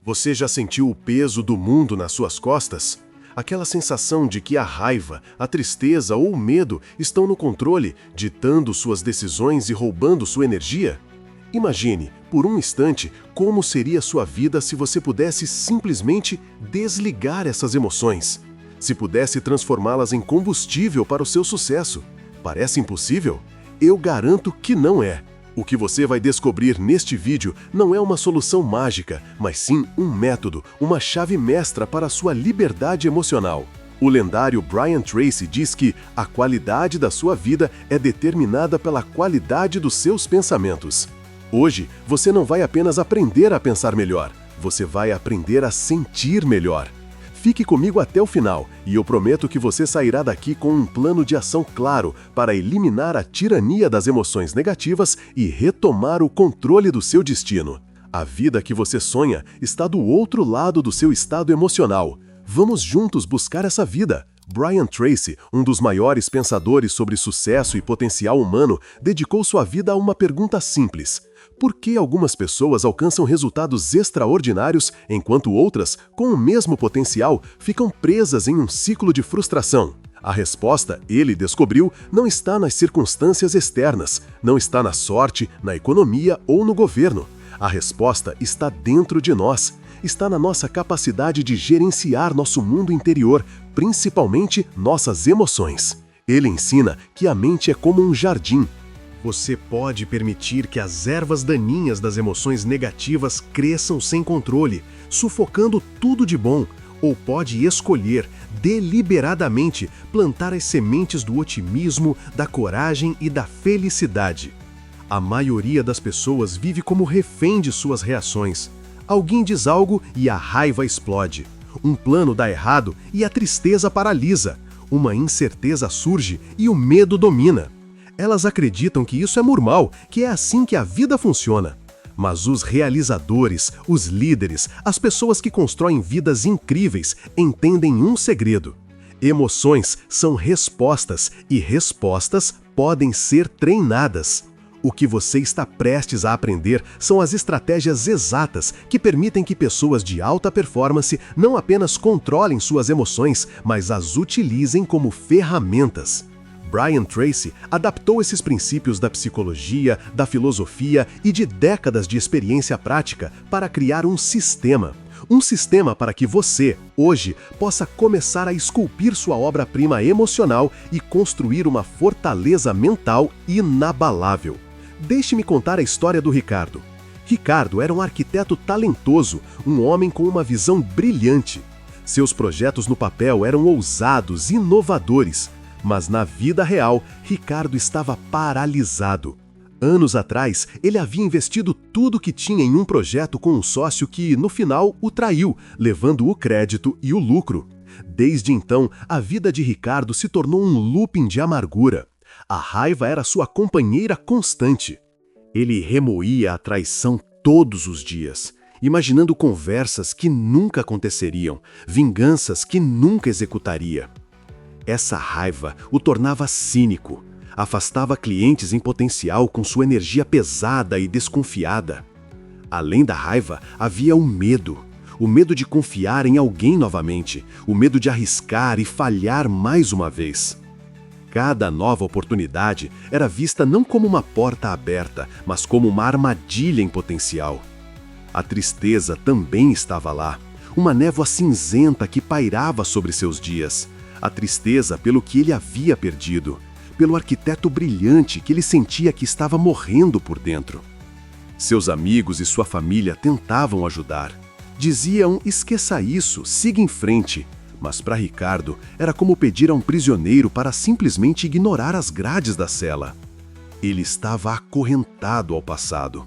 Você já sentiu o peso do mundo nas suas costas? Aquela sensação de que a raiva, a tristeza ou o medo estão no controle, ditando suas decisões e roubando sua energia? Imagine, por um instante, como seria sua vida se você pudesse simplesmente desligar essas emoções. Se pudesse transformá-las em combustível para o seu sucesso. Parece impossível? Eu garanto que não é. O que você vai descobrir neste vídeo não é uma solução mágica, mas sim um método, uma chave mestra para a sua liberdade emocional. O lendário Brian Tracy diz que a qualidade da sua vida é determinada pela qualidade dos seus pensamentos. Hoje, você não vai apenas aprender a pensar melhor, você vai aprender a sentir melhor. Fique comigo até o final e eu prometo que você sairá daqui com um plano de ação claro para eliminar a tirania das emoções negativas e retomar o controle do seu destino. A vida que você sonha está do outro lado do seu estado emocional. Vamos juntos buscar essa vida. Brian Tracy, um dos maiores pensadores sobre sucesso e potencial humano, dedicou sua vida a uma pergunta simples: por que algumas pessoas alcançam resultados extraordinários, enquanto outras, com o mesmo potencial, ficam presas em um ciclo de frustração? A resposta, ele descobriu, não está nas circunstâncias externas, não está na sorte, na economia ou no governo. A resposta está dentro de nós. Está na nossa capacidade de gerenciar nosso mundo interior, principalmente nossas emoções. Ele ensina que a mente é como um jardim. Você pode permitir que as ervas daninhas das emoções negativas cresçam sem controle, sufocando tudo de bom, ou pode escolher, deliberadamente, plantar as sementes do otimismo, da coragem e da felicidade. A maioria das pessoas vive como refém de suas reações. Alguém diz algo e a raiva explode. Um plano dá errado e a tristeza paralisa. Uma incerteza surge e o medo domina. Elas acreditam que isso é normal, que é assim que a vida funciona. Mas os realizadores, os líderes, as pessoas que constroem vidas incríveis, entendem um segredo. Emoções são respostas e respostas podem ser treinadas. O que você está prestes a aprender são as estratégias exatas que permitem que pessoas de alta performance não apenas controlem suas emoções, mas as utilizem como ferramentas. Brian Tracy adaptou esses princípios da psicologia, da filosofia e de décadas de experiência prática para criar um sistema. Um sistema para que você, hoje, possa começar a esculpir sua obra-prima emocional e construir uma fortaleza mental inabalável. Deixe-me contar a história do Ricardo. Ricardo era um arquiteto talentoso, um homem com uma visão brilhante. Seus projetos no papel eram ousados e inovadores, mas na vida real, Ricardo estava paralisado. Anos atrás, ele havia investido tudo que tinha em um projeto com um sócio que, no final, o traiu, levando o crédito e o lucro. Desde então, a vida de Ricardo se tornou um looping de amargura. A raiva era sua companheira constante. Ele remoía a traição todos os dias, imaginando conversas que nunca aconteceriam, vinganças que nunca executaria. Essa raiva o tornava cínico, afastava clientes em potencial com sua energia pesada e desconfiada. Além da raiva, havia o medo de confiar em alguém novamente, o medo de arriscar e falhar mais uma vez. Cada nova oportunidade era vista não como uma porta aberta, mas como uma armadilha em potencial. A tristeza também estava lá, uma névoa cinzenta que pairava sobre seus dias. A tristeza pelo que ele havia perdido, pelo arquiteto brilhante que ele sentia que estava morrendo por dentro. Seus amigos e sua família tentavam ajudar. Diziam: esqueça isso, siga em frente. Mas para Ricardo, era como pedir a um prisioneiro para simplesmente ignorar as grades da cela. Ele estava acorrentado ao passado.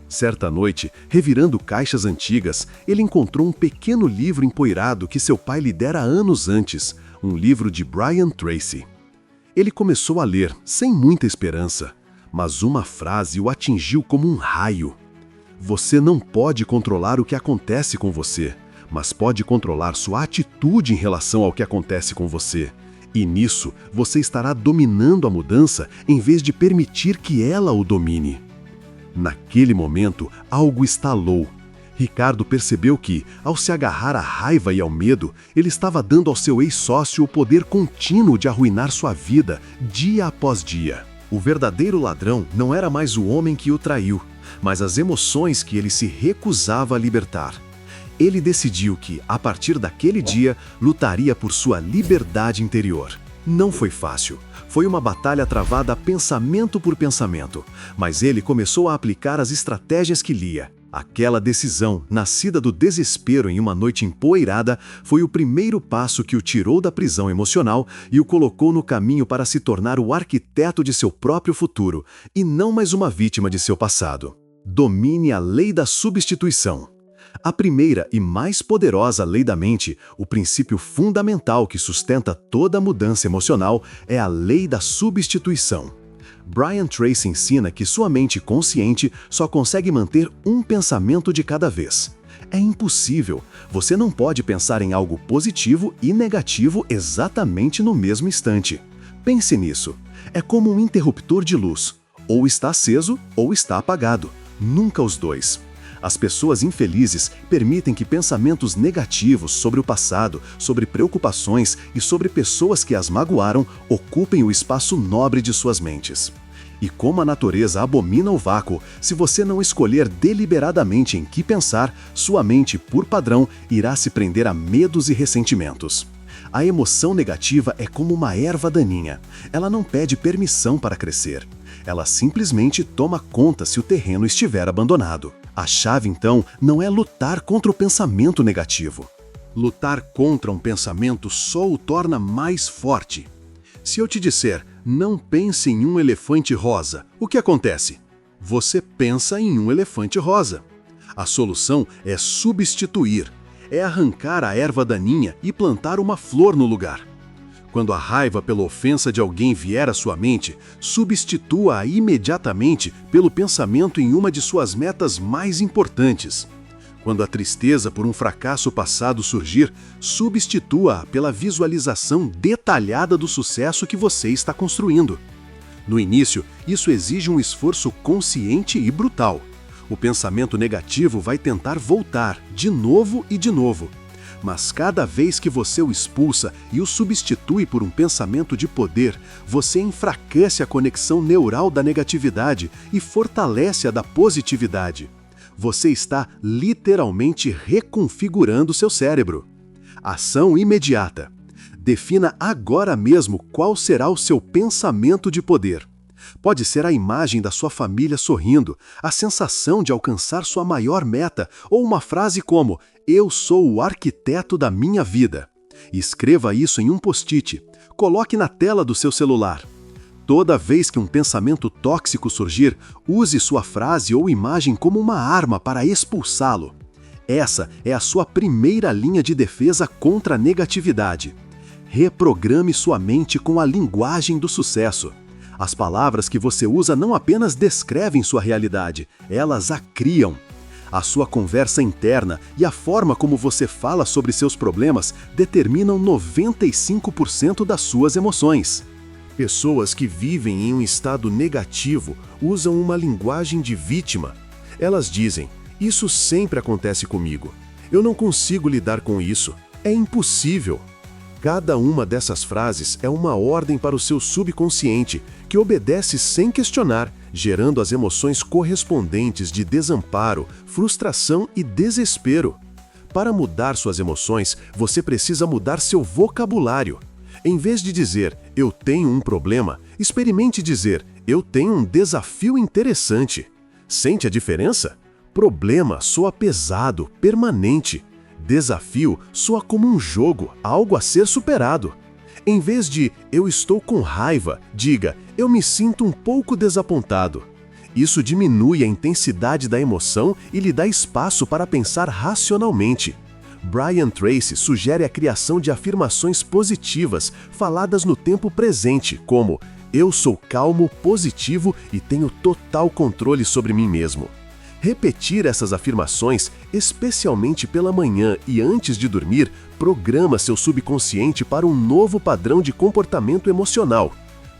Certa noite, revirando caixas antigas, ele encontrou um pequeno livro empoeirado que seu pai lhe dera anos antes, um livro de Brian Tracy. Ele começou a ler, sem muita esperança, mas uma frase o atingiu como um raio. Você não pode controlar o que acontece com você, mas pode controlar sua atitude em relação ao que acontece com você. E nisso, você estará dominando a mudança em vez de permitir que ela o domine. Naquele momento, algo estalou. Ricardo percebeu que, ao se agarrar à raiva e ao medo, ele estava dando ao seu ex-sócio o poder contínuo de arruinar sua vida, dia após dia. O verdadeiro ladrão não era mais o homem que o traiu, mas as emoções que ele se recusava a libertar. Ele decidiu que, a partir daquele dia, lutaria por sua liberdade interior. Não foi fácil. Foi uma batalha travada pensamento por pensamento, mas ele começou a aplicar as estratégias que lia. Aquela decisão, nascida do desespero em uma noite empoeirada, foi o primeiro passo que o tirou da prisão emocional e o colocou no caminho para se tornar o arquiteto de seu próprio futuro, e não mais uma vítima de seu passado. Domine a lei da substituição. A primeira e mais poderosa lei da mente, o princípio fundamental que sustenta toda mudança emocional, é a lei da substituição. Brian Tracy ensina que sua mente consciente só consegue manter um pensamento de cada vez. É impossível. Você não pode pensar em algo positivo e negativo exatamente no mesmo instante. Pense nisso. É como um interruptor de luz. Ou está aceso ou está apagado. Nunca os dois. As pessoas infelizes permitem que pensamentos negativos sobre o passado, sobre preocupações e sobre pessoas que as magoaram ocupem o espaço nobre de suas mentes. E como a natureza abomina o vácuo, se você não escolher deliberadamente em que pensar, sua mente, por padrão, irá se prender a medos e ressentimentos. A emoção negativa é como uma erva daninha. Ela não pede permissão para crescer. Ela simplesmente toma conta se o terreno estiver abandonado. A chave, então, não é lutar contra o pensamento negativo. Lutar contra um pensamento só o torna mais forte. Se eu te disser, não pense em um elefante rosa, o que acontece? Você pensa em um elefante rosa. A solução é substituir, é arrancar a erva daninha e plantar uma flor no lugar. Quando a raiva pela ofensa de alguém vier à sua mente, substitua-a imediatamente pelo pensamento em uma de suas metas mais importantes. Quando a tristeza por um fracasso passado surgir, substitua-a pela visualização detalhada do sucesso que você está construindo. No início, isso exige um esforço consciente e brutal. O pensamento negativo vai tentar voltar, de novo e de novo. Mas cada vez que você o expulsa e o substitui por um pensamento de poder, você enfraquece a conexão neural da negatividade e fortalece a da positividade. Você está literalmente reconfigurando seu cérebro. Ação imediata. Defina agora mesmo qual será o seu pensamento de poder. Pode ser a imagem da sua família sorrindo, a sensação de alcançar sua maior meta, ou uma frase como "Eu sou o arquiteto da minha vida". Escreva isso em um post-it. Coloque na tela do seu celular. Toda vez que um pensamento tóxico surgir, use sua frase ou imagem como uma arma para expulsá-lo. Essa é a sua primeira linha de defesa contra a negatividade. Reprograme sua mente com a linguagem do sucesso. As palavras que você usa não apenas descrevem sua realidade, elas a criam. A sua conversa interna e a forma como você fala sobre seus problemas determinam 95% das suas emoções. Pessoas que vivem em um estado negativo usam uma linguagem de vítima. Elas dizem: "Isso sempre acontece comigo. Eu não consigo lidar com isso. É impossível." Cada uma dessas frases é uma ordem para o seu subconsciente, que obedece sem questionar, gerando as emoções correspondentes de desamparo, frustração e desespero. Para mudar suas emoções, você precisa mudar seu vocabulário. Em vez de dizer "eu tenho um problema", experimente dizer "eu tenho um desafio interessante". Sente a diferença? Problema soa pesado, permanente. Desafio soa como um jogo, algo a ser superado. Em vez de "eu estou com raiva", diga "eu me sinto um pouco desapontado". Isso diminui a intensidade da emoção e lhe dá espaço para pensar racionalmente. Brian Tracy sugere a criação de afirmações positivas, faladas no tempo presente, como "eu sou calmo, positivo e tenho total controle sobre mim mesmo". Repetir essas afirmações, especialmente pela manhã e antes de dormir, programa seu subconsciente para um novo padrão de comportamento emocional.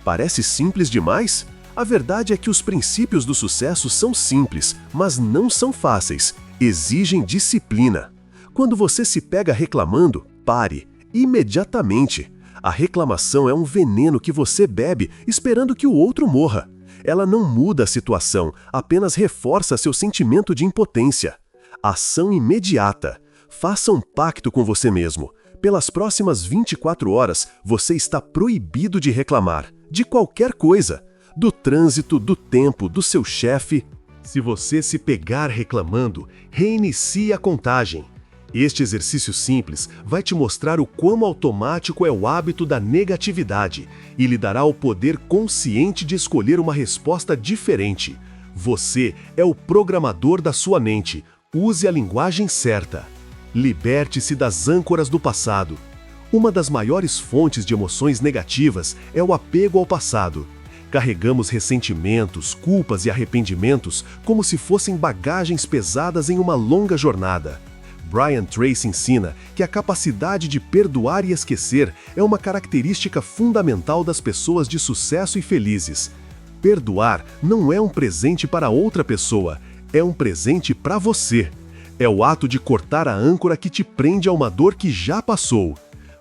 Parece simples demais? A verdade é que os princípios do sucesso são simples, mas não são fáceis. exigem disciplina. Quando você se pega reclamando, pare, imediatamente. A reclamação é um veneno que você bebe esperando que o outro morra. Ela não muda a situação, apenas reforça seu sentimento de impotência. Ação imediata. Faça um pacto com você mesmo. Pelas próximas 24 horas, você está proibido de reclamar, de qualquer coisa. Do trânsito, do tempo, do seu chefe. Se você se pegar reclamando, reinicie a contagem. Este exercício simples vai te mostrar o quão automático é o hábito da negatividade e lhe dará o poder consciente de escolher uma resposta diferente. Você é o programador da sua mente. Use a linguagem certa. Liberte-se das âncoras do passado. Uma das maiores fontes de emoções negativas é o apego ao passado. Carregamos ressentimentos, culpas e arrependimentos como se fossem bagagens pesadas em uma longa jornada. Brian Tracy ensina que a capacidade de perdoar e esquecer é uma característica fundamental das pessoas de sucesso e felizes. Perdoar não é um presente para outra pessoa, é um presente para você. É o ato de cortar a âncora que te prende a uma dor que já passou.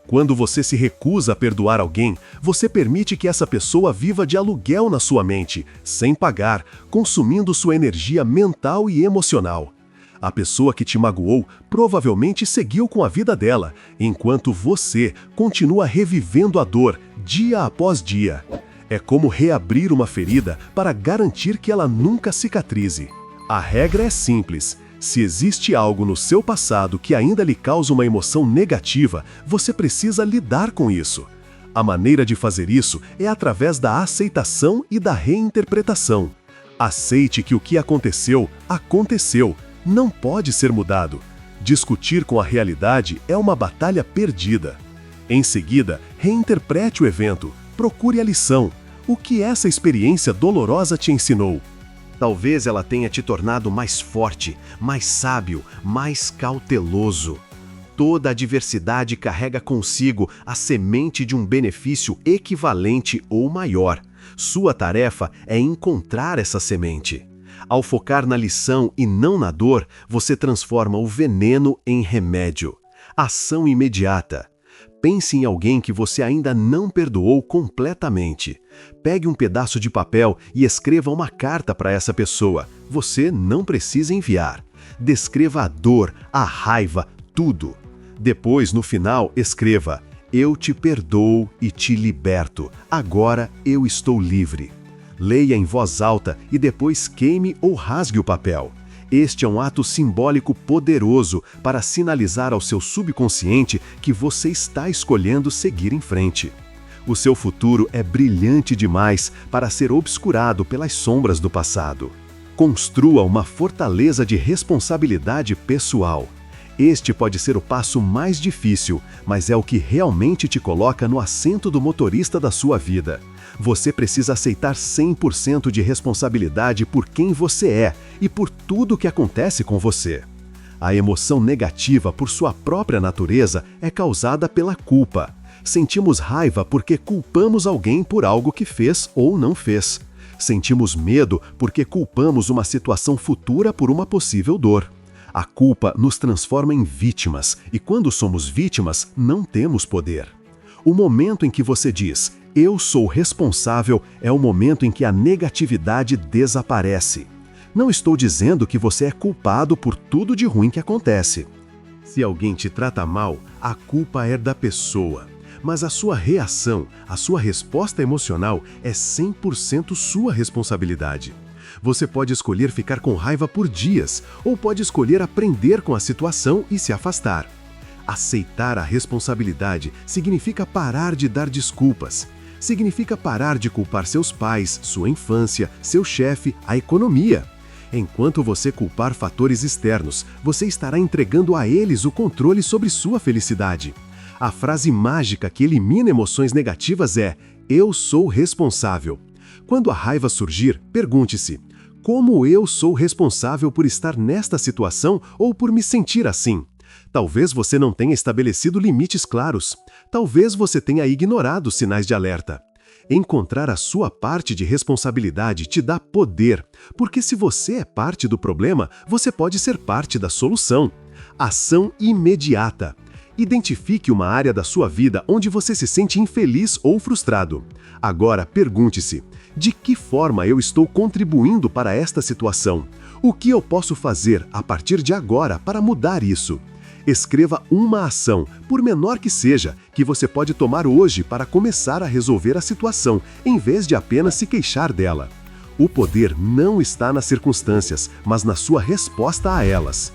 Quando você se recusa a perdoar alguém, você permite que essa pessoa viva de aluguel na sua mente, sem pagar, consumindo sua energia mental e emocional. A pessoa que te magoou provavelmente seguiu com a vida dela, enquanto você continua revivendo a dor dia após dia. É como reabrir uma ferida para garantir que ela nunca cicatrize. A regra é simples. Se existe algo no seu passado que ainda lhe causa uma emoção negativa, você precisa lidar com isso. A maneira de fazer isso é através da aceitação e da reinterpretação. Aceite que o que aconteceu, aconteceu. Não pode ser mudado. Discutir com a realidade é uma batalha perdida. Em seguida, reinterprete o evento. Procure a lição. O que essa experiência dolorosa te ensinou? Talvez ela tenha te tornado mais forte, mais sábio, mais cauteloso. Toda adversidade carrega consigo a semente de um benefício equivalente ou maior. Sua tarefa é encontrar essa semente. Ao focar na lição e não na dor, você transforma o veneno em remédio. Ação imediata. Pense em alguém que você ainda não perdoou completamente. Pegue um pedaço de papel e escreva uma carta para essa pessoa. Você não precisa enviar. Descreva a dor, a raiva, tudo. Depois, no final, escreva: "Eu te perdoo e te liberto. Agora eu estou livre." Leia em voz alta e depois queime ou rasgue o papel. Este é um ato simbólico poderoso para sinalizar ao seu subconsciente que você está escolhendo seguir em frente. O seu futuro é brilhante demais para ser obscurado pelas sombras do passado. Construa uma fortaleza de responsabilidade pessoal. Este pode ser o passo mais difícil, mas é o que realmente te coloca no assento do motorista da sua vida. Você precisa aceitar 100% de responsabilidade por quem você é e por tudo o que acontece com você. A emoção negativa, por sua própria natureza, é causada pela culpa. Sentimos raiva porque culpamos alguém por algo que fez ou não fez. Sentimos medo porque culpamos uma situação futura por uma possível dor. A culpa nos transforma em vítimas, e quando somos vítimas, não temos poder. O momento em que você diz, "eu sou responsável", é o momento em que a negatividade desaparece. Não estou dizendo que você é culpado por tudo de ruim que acontece. Se alguém te trata mal, a culpa é da pessoa. Mas a sua reação, a sua resposta emocional é 100% sua responsabilidade. Você pode escolher ficar com raiva por dias, ou pode escolher aprender com a situação e se afastar. Aceitar a responsabilidade significa parar de dar desculpas. Significa parar de culpar seus pais, sua infância, seu chefe, a economia. Enquanto você culpar fatores externos, você estará entregando a eles o controle sobre sua felicidade. A frase mágica que elimina emoções negativas é: "eu sou responsável". Quando a raiva surgir, pergunte-se: como eu sou responsável por estar nesta situação ou por me sentir assim? Talvez você não tenha estabelecido limites claros. Talvez você tenha ignorado sinais de alerta. Encontrar a sua parte de responsabilidade te dá poder, porque se você é parte do problema, você pode ser parte da solução. Ação imediata. Identifique uma área da sua vida onde você se sente infeliz ou frustrado. Agora, pergunte-se: de que forma eu estou contribuindo para esta situação? O que eu posso fazer a partir de agora para mudar isso? Escreva uma ação, por menor que seja, que você pode tomar hoje para começar a resolver a situação, em vez de apenas se queixar dela. O poder não está nas circunstâncias, mas na sua resposta a elas.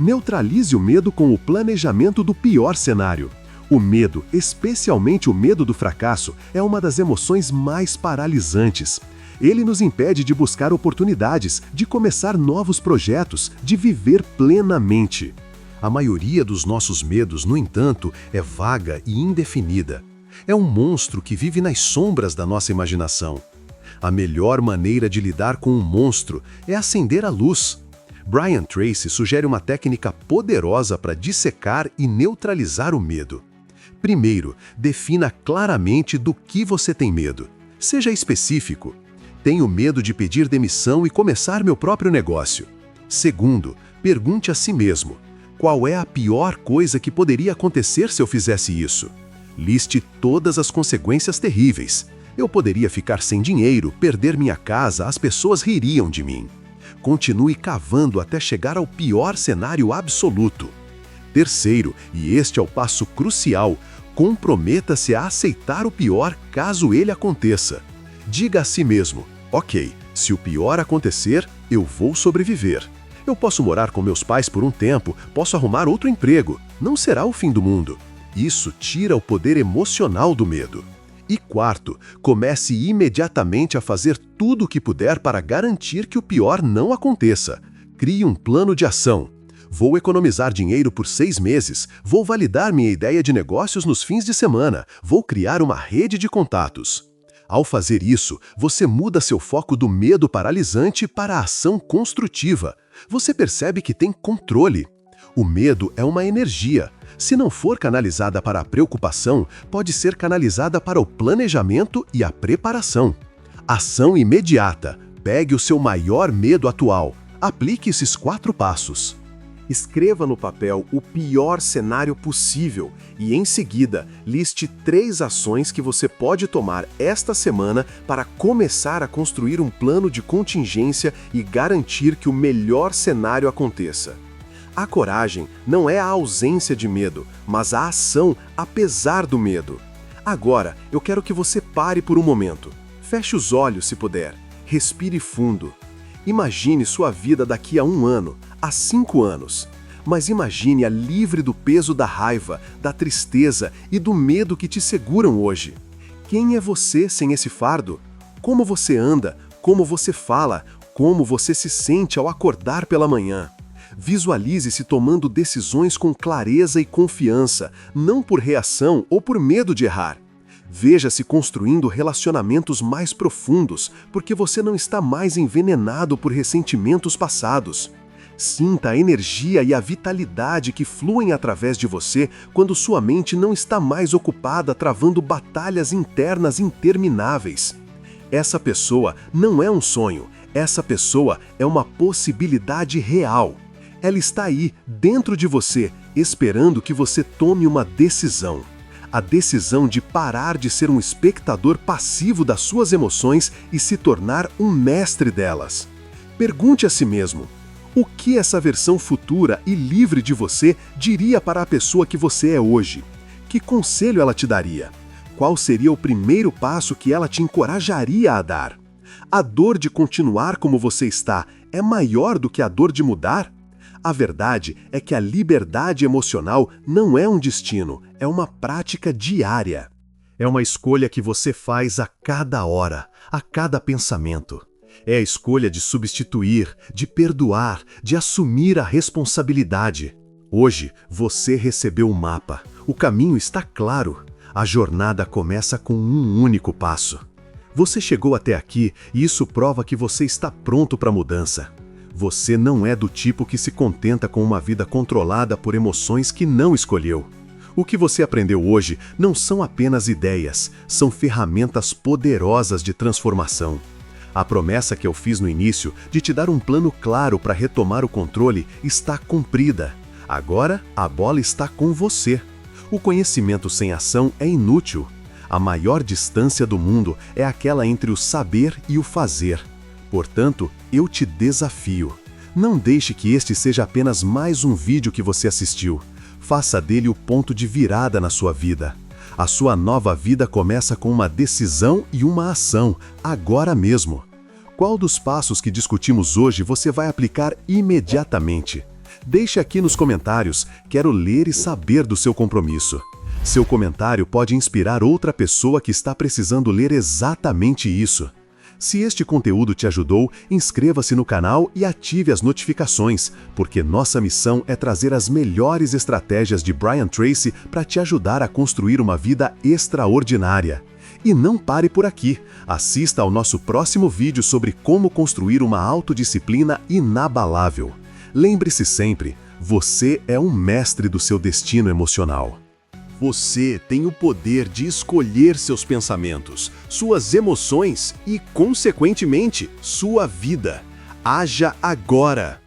Neutralize o medo com o planejamento do pior cenário. O medo, especialmente o medo do fracasso, é uma das emoções mais paralisantes. Ele nos impede de buscar oportunidades, de começar novos projetos, de viver plenamente. A maioria dos nossos medos, no entanto, é vaga e indefinida. É um monstro que vive nas sombras da nossa imaginação. A melhor maneira de lidar com um monstro é acender a luz. Brian Tracy sugere uma técnica poderosa para dissecar e neutralizar o medo. Primeiro, defina claramente do que você tem medo. Seja específico. Tenho medo de pedir demissão e começar meu próprio negócio. Segundo, pergunte a si mesmo: qual é a pior coisa que poderia acontecer se eu fizesse isso? Liste todas as consequências terríveis. Eu poderia ficar sem dinheiro, perder minha casa, as pessoas ririam de mim. Continue cavando até chegar ao pior cenário absoluto. Terceiro, e este é o passo crucial, comprometa-se a aceitar o pior caso ele aconteça. Diga a si mesmo: ok, se o pior acontecer, eu vou sobreviver. Eu posso morar com meus pais por um tempo, posso arrumar outro emprego. Não será o fim do mundo. Isso tira o poder emocional do medo. E quarto, comece imediatamente a fazer tudo o que puder para garantir que o pior não aconteça. Crie um plano de ação. Vou economizar dinheiro por 6 meses, vou validar minha ideia de negócios nos fins de semana, vou criar uma rede de contatos. Ao fazer isso, você muda seu foco do medo paralisante para a ação construtiva. Você percebe que tem controle. O medo é uma energia. Se não for canalizada para a preocupação, pode ser canalizada para o planejamento e a preparação. Ação imediata. Pegue o seu maior medo atual. Aplique esses 4 passos. Escreva no papel o pior cenário possível e, em seguida, liste 3 ações que você pode tomar esta semana para começar a construir um plano de contingência e garantir que o melhor cenário aconteça. A coragem não é a ausência de medo, mas a ação apesar do medo. Agora, eu quero que você pare por um momento. Feche os olhos se puder. Respire fundo. Imagine sua vida daqui a 1 ano, a 5 anos. Mas imagine-a livre do peso da raiva, da tristeza e do medo que te seguram hoje. Quem é você sem esse fardo? Como você anda? Como você fala? Como você se sente ao acordar pela manhã? Visualize-se tomando decisões com clareza e confiança, não por reação ou por medo de errar. Veja-se construindo relacionamentos mais profundos, porque você não está mais envenenado por ressentimentos passados. Sinta a energia e a vitalidade que fluem através de você quando sua mente não está mais ocupada travando batalhas internas intermináveis. Essa pessoa não é um sonho, essa pessoa é uma possibilidade real. Ela está aí, dentro de você, esperando que você tome uma decisão. A decisão de parar de ser um espectador passivo das suas emoções e se tornar um mestre delas. Pergunte a si mesmo: o que essa versão futura e livre de você diria para a pessoa que você é hoje? Que conselho ela te daria? Qual seria o primeiro passo que ela te encorajaria a dar? A dor de continuar como você está é maior do que a dor de mudar? A verdade é que a liberdade emocional não é um destino, é uma prática diária. É uma escolha que você faz a cada hora, a cada pensamento. É a escolha de substituir, de perdoar, de assumir a responsabilidade. Hoje, você recebeu o mapa. O caminho está claro. A jornada começa com um único passo. Você chegou até aqui e isso prova que você está pronto para a mudança. Você não é do tipo que se contenta com uma vida controlada por emoções que não escolheu. O que você aprendeu hoje não são apenas ideias, são ferramentas poderosas de transformação. A promessa que eu fiz no início de te dar um plano claro para retomar o controle está cumprida. Agora, a bola está com você. O conhecimento sem ação é inútil. A maior distância do mundo é aquela entre o saber e o fazer. Portanto, eu te desafio. Não deixe que este seja apenas mais um vídeo que você assistiu. Faça dele o ponto de virada na sua vida. A sua nova vida começa com uma decisão e uma ação, agora mesmo. Qual dos passos que discutimos hoje você vai aplicar imediatamente? Deixe aqui nos comentários, quero ler e saber do seu compromisso. Seu comentário pode inspirar outra pessoa que está precisando ler exatamente isso. Se este conteúdo te ajudou, inscreva-se no canal e ative as notificações, porque nossa missão é trazer as melhores estratégias de Brian Tracy para te ajudar a construir uma vida extraordinária. E não pare por aqui. Assista ao nosso próximo vídeo sobre como construir uma autodisciplina inabalável. Lembre-se sempre, você é um mestre do seu destino emocional. Você tem o poder de escolher seus pensamentos, suas emoções e, consequentemente, sua vida. Haja agora!